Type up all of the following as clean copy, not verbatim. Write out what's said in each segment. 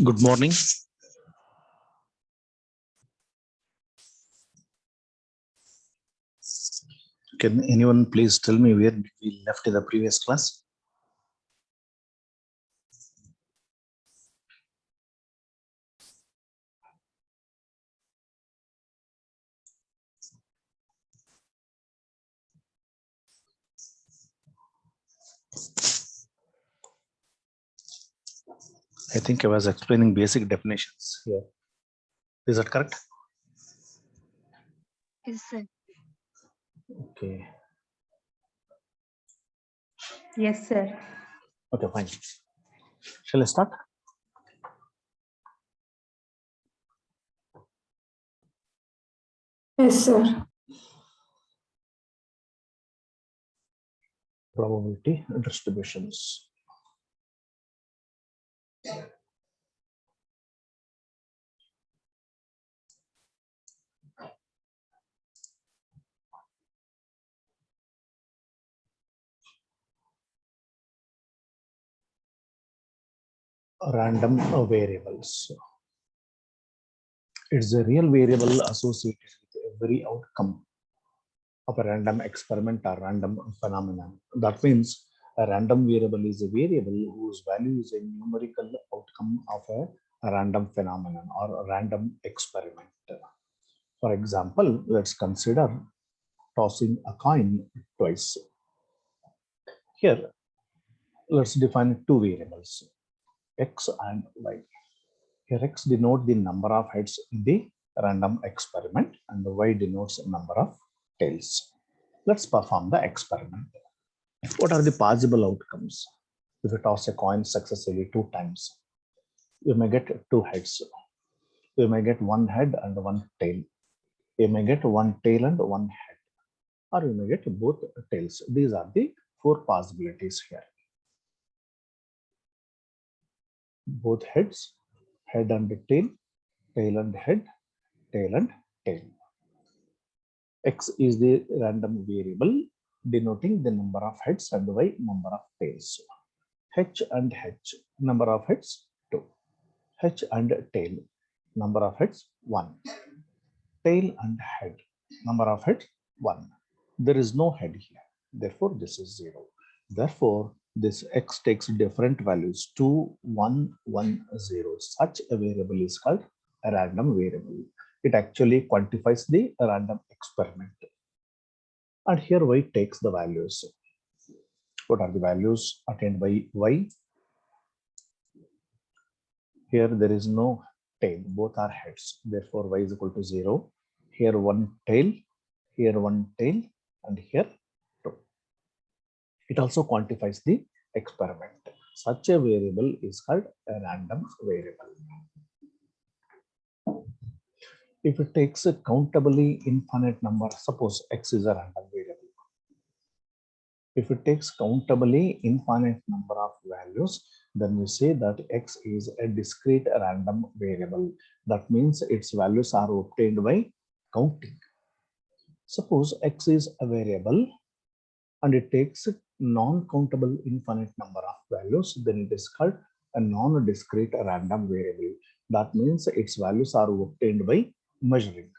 Good morning. Can anyone please tell me where we left in the previous class? I think I was explaining basic definitions here. Is that correct? Yes, sir. Okay. Yes, sir. Okay, fine. Shall I start? Yes, sir. Probability distributions. Random variables. It's a real variable associated with every outcome of a random experiment or random phenomenon. That means a random variable is a variable whose value is a numerical outcome of a random phenomenon or a random experiment. For example, let's consider tossing a coin twice. Here, let's define two variables, x and y. Here, x denotes the number of heads in the random experiment and y denotes the number of tails. Let's perform the experiment. What are the possible outcomes? If you toss a coin successfully 2 times, you may get 2 heads. You may get 1 head and 1 tail. You may get 1 tail and 1 head. Or you may get both tails. These are the 4 possibilities here. Both heads, head and tail, tail and head, tail and tail. X is the random variable denoting the number of heads and y number of tails. H and H, number of heads 2. H and tail, number of heads 1. Tail and head, number of heads 1. There is no head here, therefore this is 0. Therefore this x takes different values 2, 1, 1, 0. Such a variable is called a random variable. It actually quantifies the random experiment. And here y takes the values. What are the values attained by y? Here there is no tail, both are heads. Therefore y is equal to 0. Here 1 tail, here 1 tail, and here 2. It also quantifies the experiment. Such a variable is called a random variable. If it takes a countably infinite number, suppose x is a random variable. If it takes countably infinite number of values, then we say that x is a discrete random variable. That means its values are obtained by counting. Suppose x is a variable and it takes non-countable infinite number of values, then it is called a non-discrete random variable. That means its values are obtained by measuring.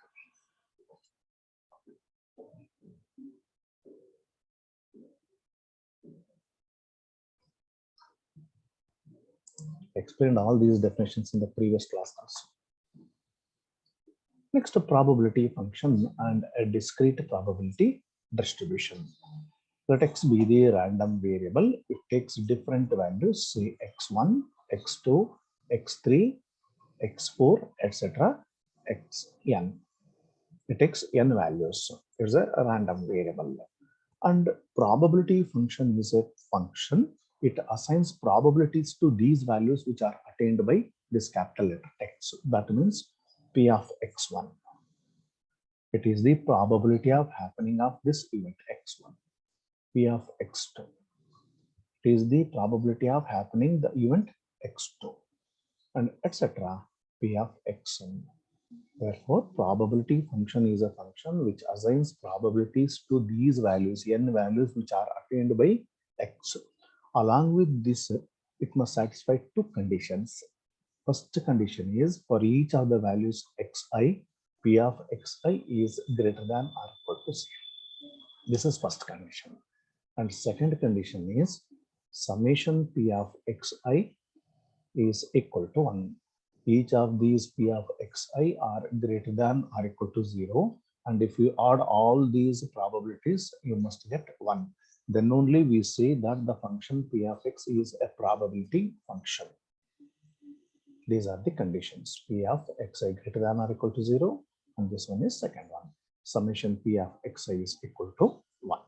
Explained all these definitions in the previous class also. Next, a probability function and a discrete probability distribution. Let x be the random variable. It takes different values, say x1, x2, x3, x4, etc. xn. It takes n values. It's a random variable. And probability function is a function. It assigns probabilities to these values which are attained by this capital letter X. That means P of x1. It is the probability of happening of this event x1. P of x2. It is the probability of happening the event x2, and etc. P of xn. Therefore, probability function is a function which assigns probabilities to these values, n values which are attained by x. Along with this, it must satisfy two conditions. First condition is for each of the values xi, p of xi is greater than or equal to 0. This is first condition. And second condition is summation p of xi is equal to 1. Each of these p of xi are greater than or equal to 0. And if you add all these probabilities, you must get 1. Then only we say that the function p of x is a probability function. These are the conditions. P of xi greater than or equal to 0. And this one is second one. Summation p of xi is equal to 1.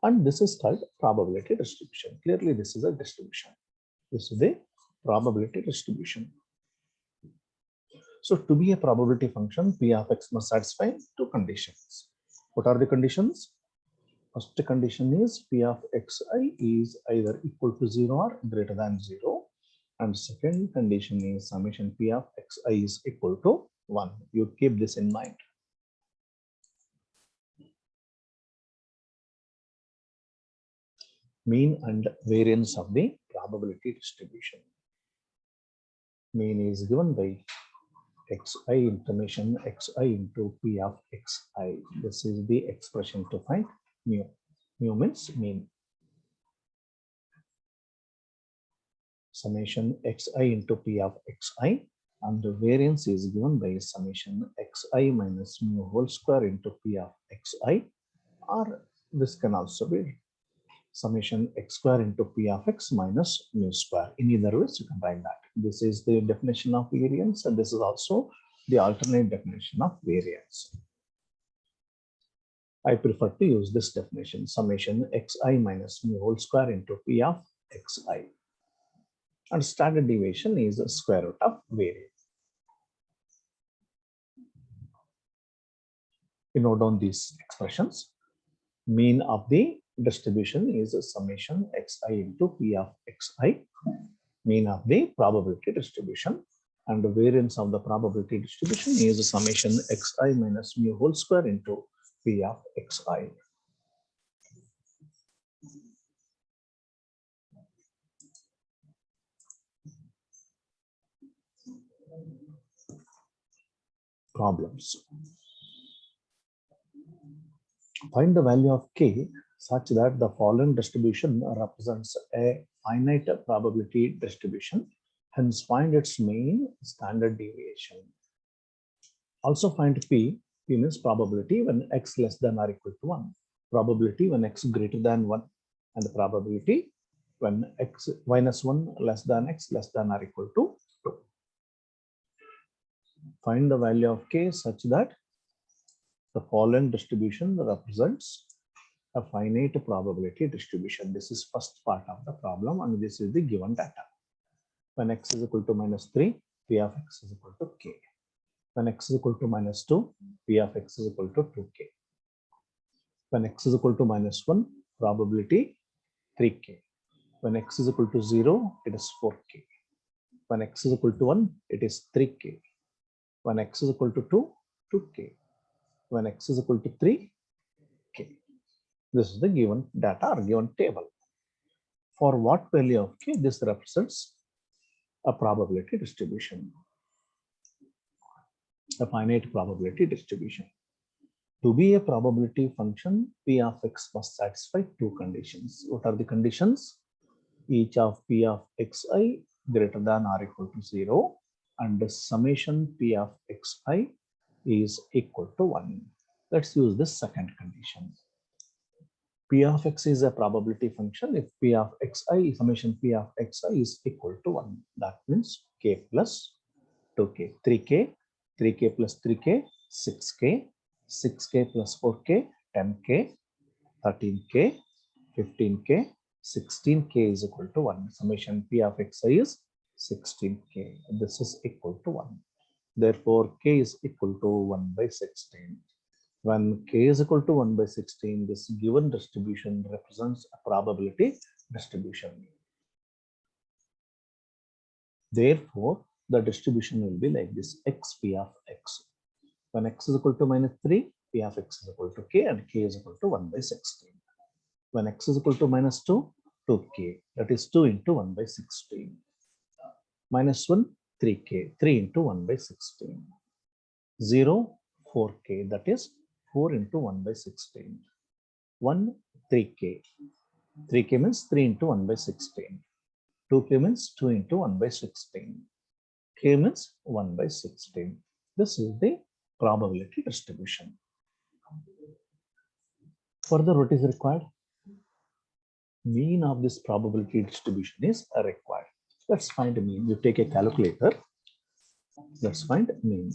And this is called probability distribution. Clearly, this is a distribution. This is the probability distribution. So to be a probability function, P of x must satisfy two conditions. What are the conditions? First condition is P of xi is either equal to 0 or greater than 0. And second condition is summation P of xi is equal to 1. You keep this in mind. Mean and variance of the probability distribution. Mean is given by xi summation xi into p of xi. This is the expression to find mu. Mu means mean. Summation xi into p of xi, and the variance is given by summation xi minus mu whole square into p of xi, or this can also be summation x square into p of x minus mu square. In either ways, you can write that. This is the definition of variance, and this is also the alternate definition of variance. I prefer to use this definition, summation xi minus mu whole square into p of xi. And standard deviation is the square root of variance. You note down these expressions. Mean of the distribution is a summation xi into p of xi. Mean of the probability distribution, and the variance of the probability distribution is a summation xi minus mu whole square into p of xi. Problems. Find the value of k such that the following distribution represents a finite probability distribution. Hence, find its mean, standard deviation. Also find p. P means probability when x less than or equal to 1. Probability when x greater than 1. And the probability when x minus 1 less than x less than or equal to 2. Find the value of k such that the following distribution represents a finite probability distribution. This is first part of the problem, and this is the given data. When x is equal to minus 3, p of x is equal to k. When x is equal to minus 2, p of x is equal to 2k. When x is equal to minus 1, probability 3k. When x is equal to 0, it is 4k. When x is equal to 1, it is 3k. When x is equal to 2, 2k. When x is equal to 3, k. This is the given data or given table. For what value of k, this represents a probability distribution, a finite probability distribution. To be a probability function, p of x must satisfy two conditions. What are the conditions? Each of p of xi greater than or equal to 0 and the summation p of xi is equal to 1. Let's use this second condition. P of x is a probability function. If p of xi, summation p of xi is equal to 1, that means k plus 2k, 3k plus 3k, 6k, 6k plus 4k, 10k, 13k, 15k, 16k is equal to 1. Summation p of xi is 16k. This is equal to 1. Therefore, k is equal to 1 by 16. When k is equal to 1 by 16, this given distribution represents a probability distribution. Therefore, the distribution will be like this: x p of x. When x is equal to -3, p of x is equal to k, and k is equal to 1 by 16. When x is equal to -2, 2k, that is 2 into 1 by 16. -1, 3k, 3 into 1 by 16. 0, 4k, that is 4 into 1 by 16. 1, 3k. 3k means 3 into 1 by 16. 2k means 2 into 1 by 16. K means 1 by 16. This is the probability distribution. Further, what is required? Mean of this probability distribution is required. Let's find a mean. You take a calculator. Let's find mean.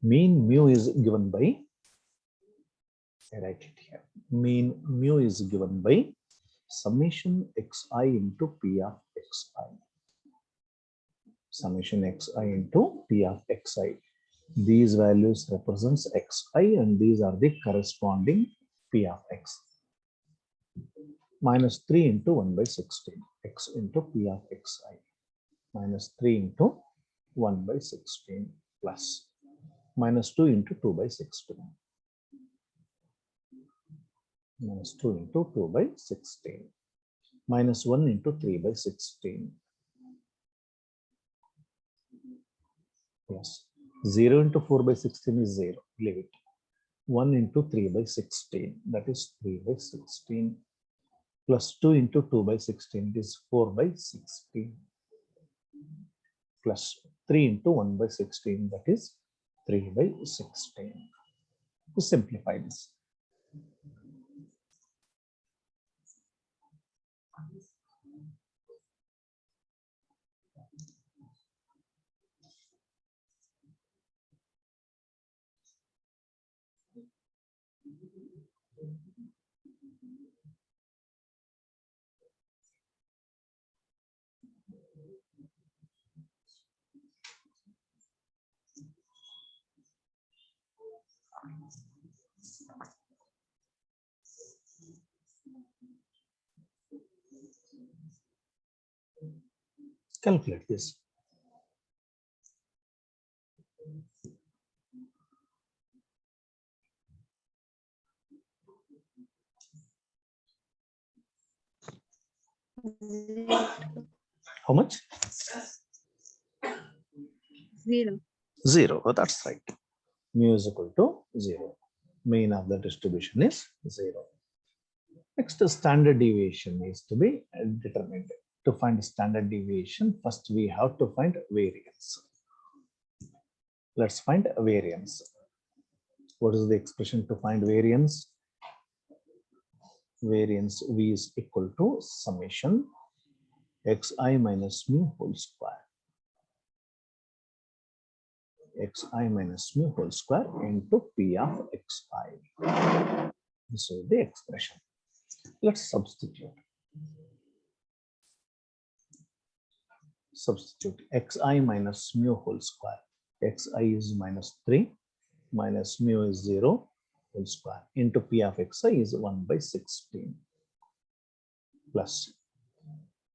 Mean mu is given by, I write it here. Mean mu is given by summation xi into p of xi. Summation xi into p of xi. These values represents xi and these are the corresponding p of x. -3 into 1 by 16, x into p of xi. -3 into 1 by 16 plus -2 into 2 by 16. -2 into 2 by 16. -1 into 3 by 16. Yes. 0 into 4 by 16 is 0. Leave it. 1 into 3 by 16. That is 3 by 16. Plus 2 into 2 by 16 is 4 by 16. Plus 3 into 1 by 16, that is 3 by 16. To simplify this. Calculate this. How much? 0. 0. Oh, that's right. Mu is equal to 0. Mean of the distribution is 0. Next, the standard deviation is to be determined. To find standard deviation, first we have to find variance. Let's find variance. What is the expression to find variance? Variance V is equal to summation xi minus mu whole square. Xi minus mu whole square into P of xi. This is the expression. Let's substitute. Substitute xi minus mu whole square. Xi is -3, minus mu is 0 whole square into P of xi is 1 by 16 plus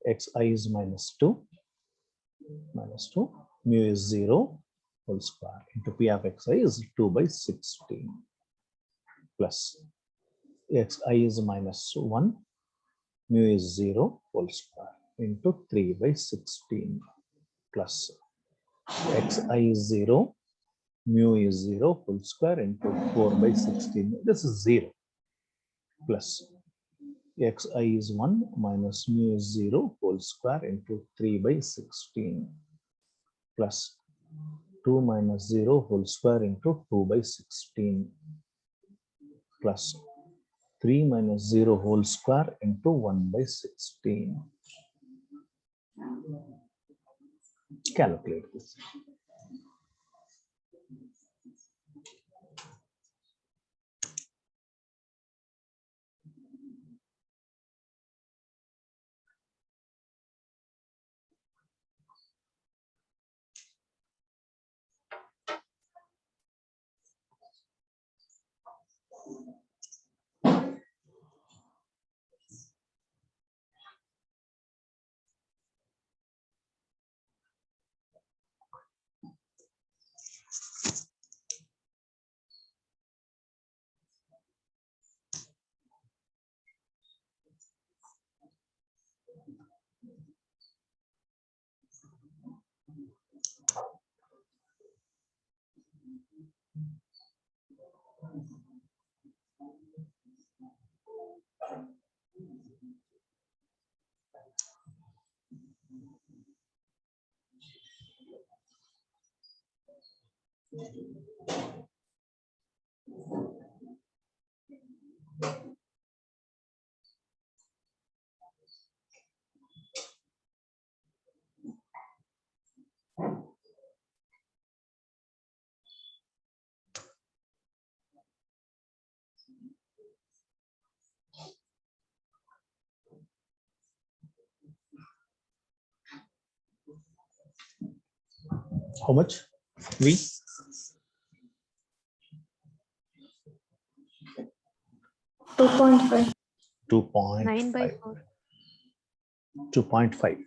xi is -2, mu is 0 whole square into P of xi is 2 by 16 plus xi is -1, mu is 0 whole square into 3 by 16 plus xi is 0, mu is 0 whole square into 4 by 16. This is 0 plus xi is 1 minus mu is 0 whole square into 3 by 16 plus 2 minus 0 whole square into 2 by 16 plus 3 minus 0 whole square into 1 by 16. Calculate this. How much? V? 2.5. 9 by 2.5. 4. 2.5.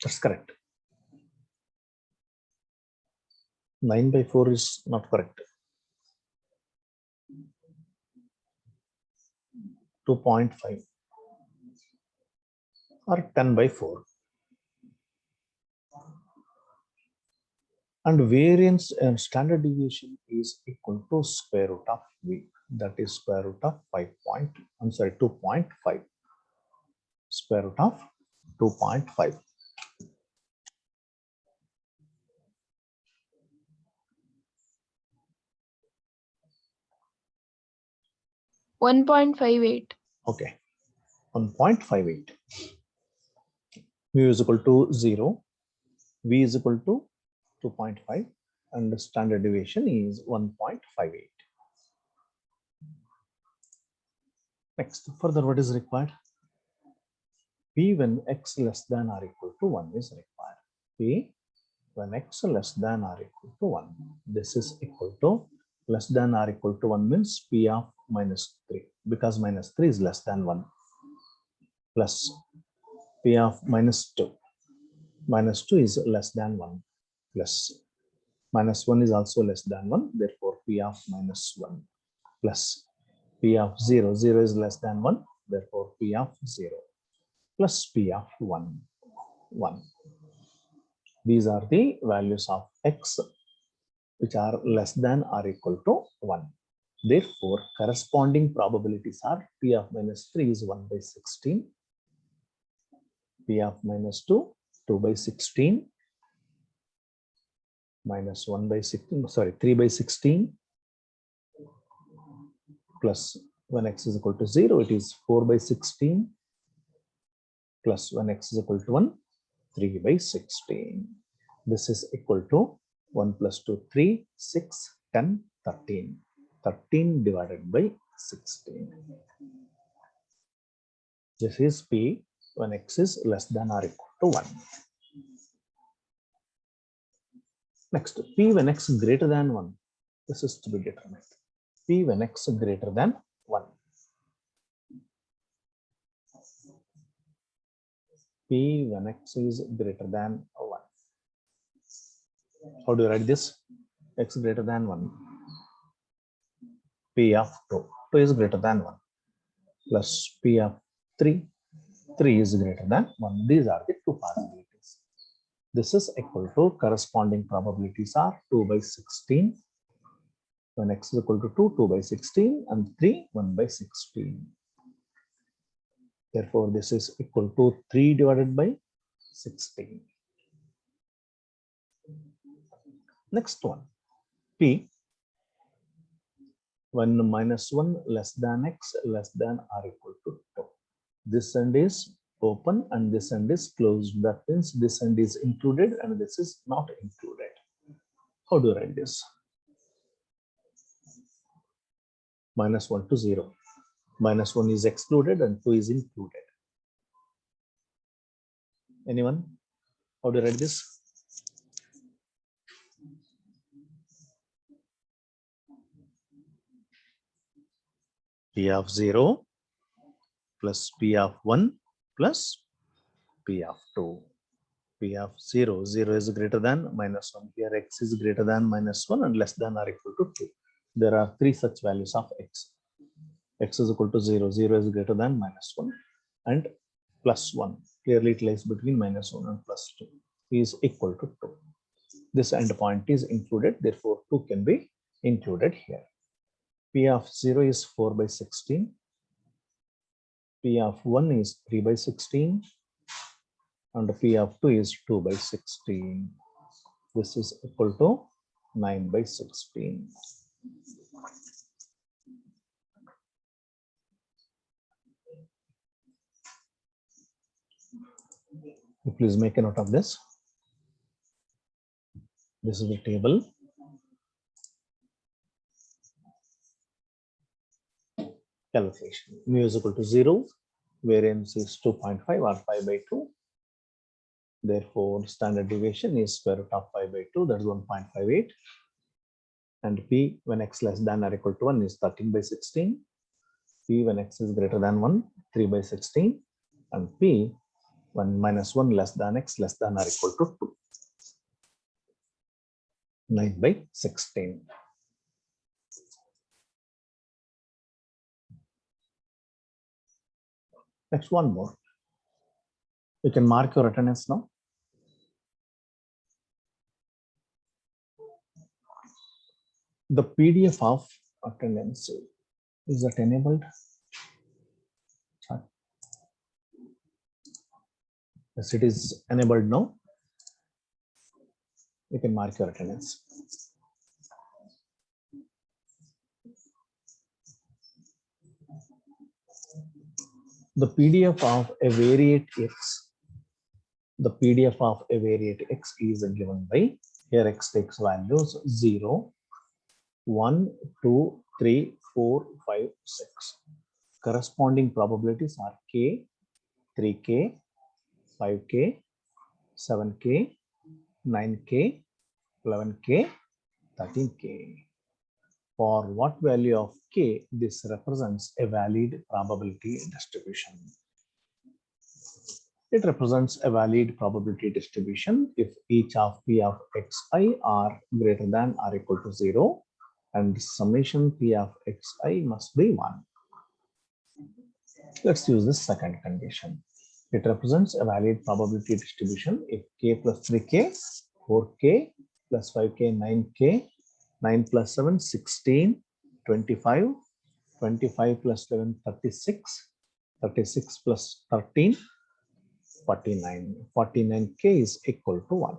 That's correct. 9 by 4 is not correct. 2.5 or 10 by 4. And variance and standard deviation is equal to square root of V. That is square root of 2.5. Square root of 2.5. $1.58. Okay. 1.58. Mu is equal to 0. V is equal to 2.5. And the standard deviation is 1.58. Next, further what is required? P when x less than or equal to 1 is required. P when x less than or equal to 1. This is equal to less than or equal to 1 means P of minus 3 because minus 3 is less than 1 plus P of minus 2. Minus 2 is less than 1 plus minus 1 is also less than 1. Therefore, P of minus 1 plus P of 0. 0 is less than 1. Therefore, P of 0 plus P of 1. 1. These are the values of x which are less than or equal to 1. Therefore, corresponding probabilities are P of minus 3 is 1 by 16, P of minus 2, 2 by 16, minus 1 by 16, sorry, 3 by 16, plus when x is equal to 0, it is 4 by 16, plus when x is equal to 1, 3 by 16. This is equal to 1 plus 2, 3, 6, 10, 13. 13 divided by 16. This is P when x is less than or equal to 1. Next, P when x greater than 1. This is to be determined. P when x greater than 1. P when x is greater than 1. How do you write this? X greater than 1. P of 2. 2 is greater than 1. Plus P of 3. 3 is greater than 1. These are the two possibilities. This is equal to corresponding probabilities are 2 by 16. When x is equal to 2, 2 by 16 and 3, 1 by 16. Therefore, this is equal to 3 divided by 16. Next one, P, when minus 1 less than x less than or equal to 2. This end is open and this end is closed. That means this end is included and this is not included. How do you write this? Minus 1 to 0. Minus 1 is excluded and 2 is included. Anyone? How do you write this? P of 0 plus P of 1 plus P of 2. P of 0, 0 is greater than minus 1. Here x is greater than minus 1 and less than or equal to 2. There are 3 such values of x. X is equal to 0, 0 is greater than minus 1 and plus 1. Clearly it lies between minus 1 and plus 2 is equal to 2. This endpoint is included, therefore 2 can be included here. P of 0 is 4 by 16. P of 1 is 3 by 16. And P of 2 is 2 by 16. This is equal to 9 by 16. Please make a note of this. This is the table. Calculation. Mu is equal to 0. Variance is 2.5 or 5 by 2. Therefore, standard deviation is square root of 5 by 2. That is 1.58. And P when x less than or equal to 1 is 13 by 16. P when x is greater than 1, 3 by 16. And P when minus 1 less than x less than or equal to 2, 9 by 16. Next, one more. You can mark your attendance now. The PDF of attendance, is that enabled? Yes, it is enabled now. You can mark your attendance. The PDF of a variate x, the PDF of a variate x is given by, here x takes values 0, 1, 2, 3, 4, 5, 6. Corresponding probabilities are k, 3k, 5k, 7k, 9k, 11k, 13k. For what value of k, this represents a valid probability distribution. It represents a valid probability distribution if each of p of xi are greater than or equal to 0 and summation p of xi must be 1. Let's use this second condition. It represents a valid probability distribution if k plus 3k, 4k, plus 5k, 9k, 9 plus 7, 16, 25, 25 plus 11, 36, 36 plus 13, 49. 49k is equal to 1.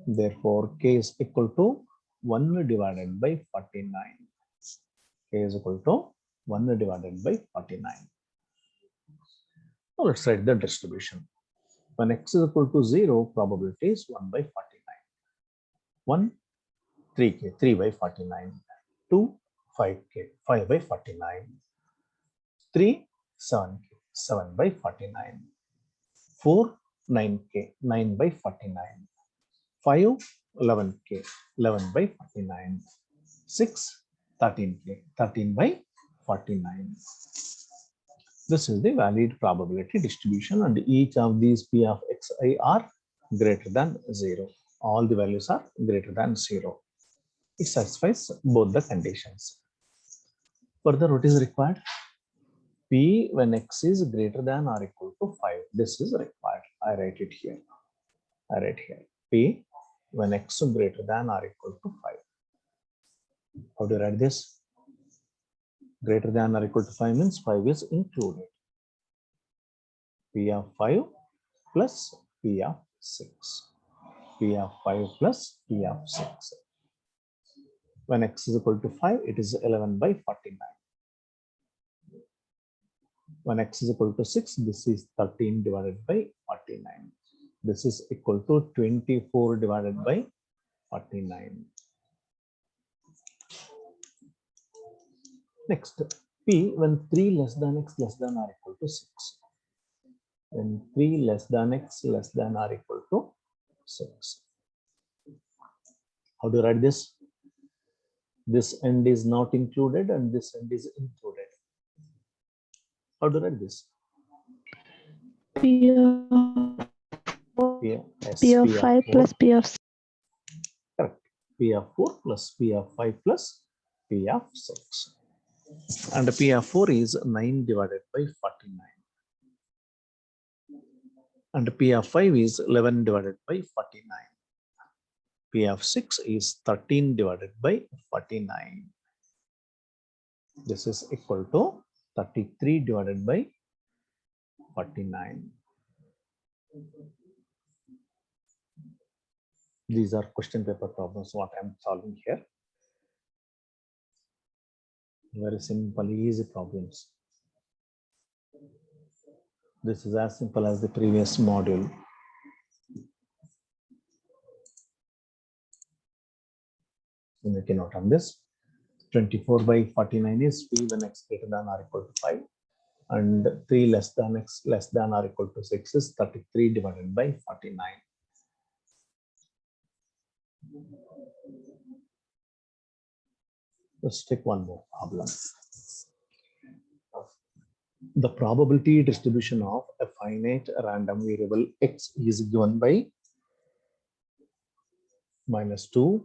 Therefore, k is equal to 1 divided by 49. K is equal to 1 divided by 49. Now let's write the distribution. When x is equal to 0, probability is 1 by 49. 1, 3k, 3 by 49. 2, 5k, 5 by 49. 3, 7k, 7 by 49. 4, 9k, 9 by 49. 5, 11k, 11 by 49. 6, 13k, 13 by 49. This is the valid probability distribution and each of these p of xi are greater than 0. All the values are greater than 0. It satisfies both the conditions. Further, what is required? P when x is greater than or equal to 5. This is required. I write it here. I write here. P when x is greater than or equal to 5. How do you write this? Greater than or equal to 5 means 5 is included. P of 5 plus P of 6. P of 5 plus P of 6. When x is equal to 5, it is 11 by 49. When x is equal to 6, this is 13 divided by 49. This is equal to 24 divided by 49. Next, P when 3 less than x less than or equal to 6. When 3 less than x less than or equal to 6. How do you write this? This end is not included and this end is included. How do you write this? P of 5 plus P of 6. Correct. P of 4 plus P of 5 plus P of 6. And P of 4 is 9 divided by 49. And P of 5 is 11 divided by 49. P of 6 is 13 divided by 49. This is equal to 33 divided by 49. These are question paper problems, what I'm solving here. Very simple, easy problems. This is as simple as the previous module. So make a note on this. 24 by 49 is P when x greater than or equal to 5. And 3 less than x less than or equal to 6 is 33 divided by 49. Let's take one more problem. The probability distribution of a finite random variable x is given by -2,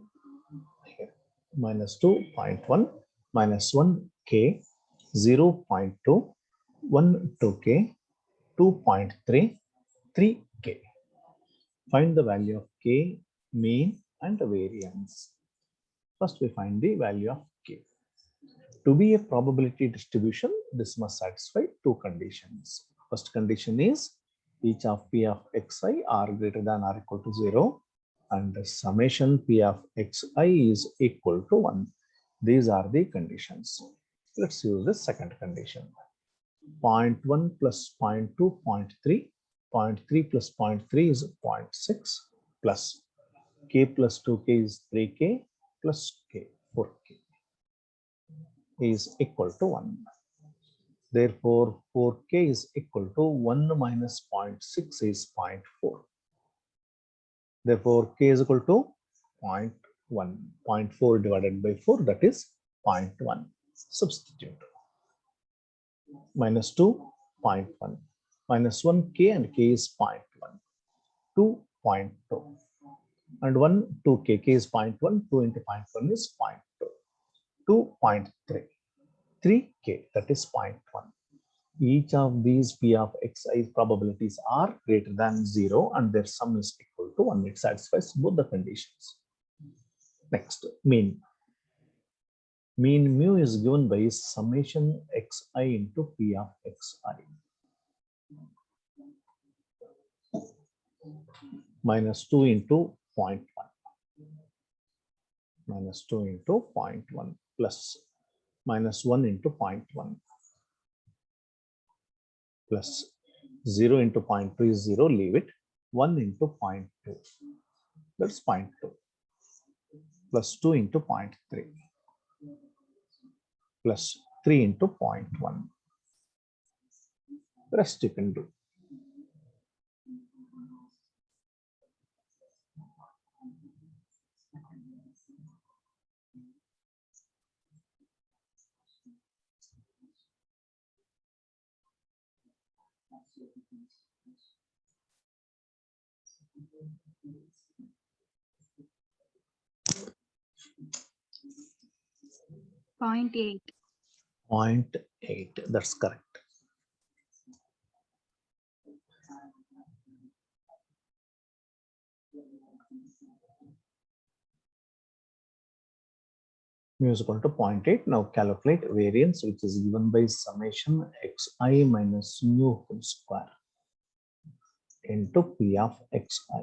-2.1, -1k, 0.2, 1,2k, 2.3, 3k. Find the value of k, mean, and variance. First, we find the value of k. To be a probability distribution, this must satisfy two conditions. First condition is each of p of xi are greater than or equal to 0 and the summation p of xi is equal to 1. These are the conditions. Let's use the second condition. 0.1 plus 0.2, 0.3. 0.3 plus 0.3 is 0.6 plus k plus 2k is 3k plus k, 4k is equal to 1. Therefore, 4k is equal to 1 minus 0.6 is 0.4. Therefore, k is equal to 0.1. 0.4 divided by 4, that is 0.1. Substitute. Minus 2, 0.1. Minus 1k and k is 0.1. 2.2. And 1, 2k, k is 0.1. 2 into 0.1 is 0.2. 2.3. 3k, that is 0.1. Each of these p of xi probabilities are greater than 0 and their sum is equal to 1. It satisfies both the conditions. Next, mean. Mean mu is given by summation xi into p of xi. Minus 2 into 0.1. Minus 2 into 0.1 plus minus 1 into 0.1 plus 0 into 0.2 is 0, leave it. 1 into 0.2, that's 0.2 plus 2 into 0.3 plus 3 into 0.1. The rest you can do. Point 8. 0.8, that's correct. mu is equal to 0.8. Now calculate variance, which is given by summation xi minus mu whole square into P of xi.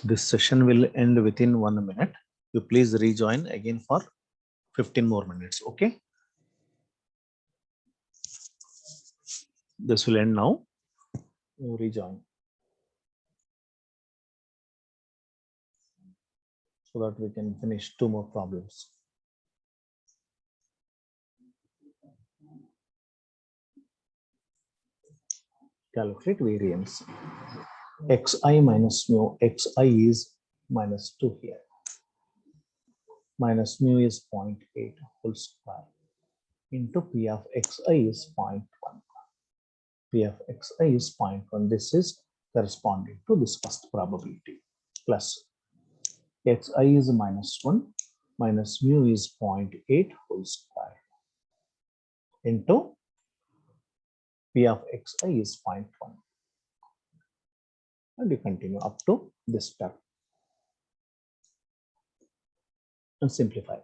This session will end within 1 minute. You please rejoin again for 15 more minutes. Okay. This will end now. You rejoin so that we can finish 2 more problems. Calculate variance. Xi minus mu, xi is minus 2 here. Minus mu is 0.8 whole square into P of xi is 0.1. P of xi is 0.1. This is corresponding to this first probability. Plus xi is minus 1 minus mu is 0.8 whole square into P of xi is 0.1. And you continue up to this step and simplify.